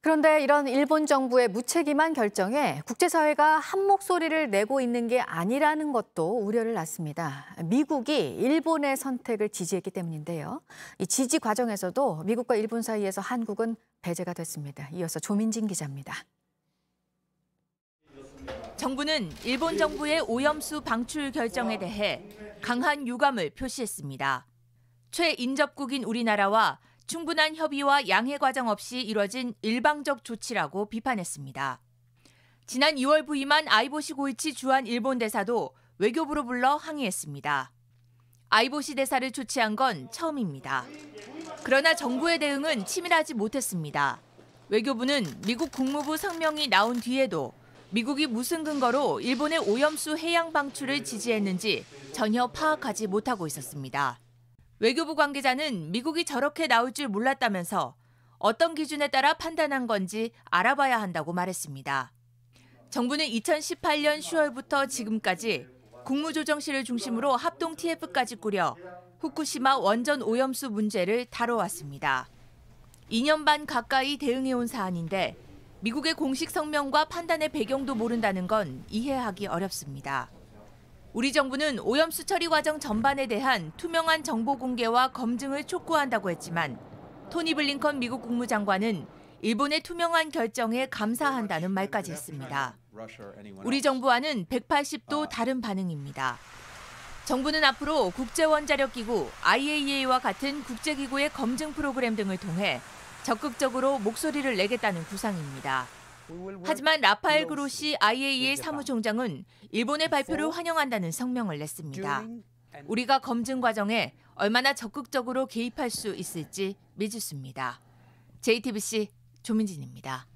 그런데 이런 일본 정부의 무책임한 결정에 국제사회가 한 목소리를 내고 있는 게 아니라는 것도 우려를 낳습니다. 미국이 일본의 선택을 지지했기 때문인데요. 이 지지 과정에서도 미국과 일본 사이에서 한국은 배제가 됐습니다. 이어서 조민진 기자입니다. 정부는 일본 정부의 오염수 방출 결정에 대해 강한 유감을 표시했습니다. 최인접국인 우리나라와 충분한 협의와 양해 과정 없이 이뤄진 일방적 조치라고 비판했습니다. 지난 2월 부임한 아이보시 고이치 주한 일본 대사도 외교부로 불러 항의했습니다. 아이보시 대사를 초치한 건 처음입니다. 그러나 정부의 대응은 치밀하지 못했습니다. 외교부는 미국 국무부 성명이 나온 뒤에도 미국이 무슨 근거로 일본의 오염수 해양 방출을 지지했는지 전혀 파악하지 못하고 있었습니다. 외교부 관계자는 미국이 저렇게 나올 줄 몰랐다면서 어떤 기준에 따라 판단한 건지 알아봐야 한다고 말했습니다. 정부는 2018년 10월부터 지금까지 국무조정실을 중심으로 합동 TF까지 꾸려 후쿠시마 원전 오염수 문제를 다뤄왔습니다. 2년 반 가까이 대응해온 사안인데 미국의 공식 성명과 판단의 배경도 모른다는 건 이해하기 어렵습니다. 우리 정부는 오염수 처리 과정 전반에 대한 투명한 정보 공개와 검증을 촉구한다고 했지만 토니 블링컨 미국 국무장관은 일본의 투명한 결정에 감사한다는 말까지 했습니다. 우리 정부와는 180도 다른 반응입니다. 정부는 앞으로 국제원자력기구 IAEA와 같은 국제기구의 검증 프로그램 등을 통해 적극적으로 목소리를 내겠다는 구상입니다. 하지만 라파엘 그로시 IAEA 사무총장은 일본의 발표를 환영한다는 성명을 냈습니다. 우리가 검증 과정에 얼마나 적극적으로 개입할 수 있을지 미지수입니다. JTBC 조민진입니다.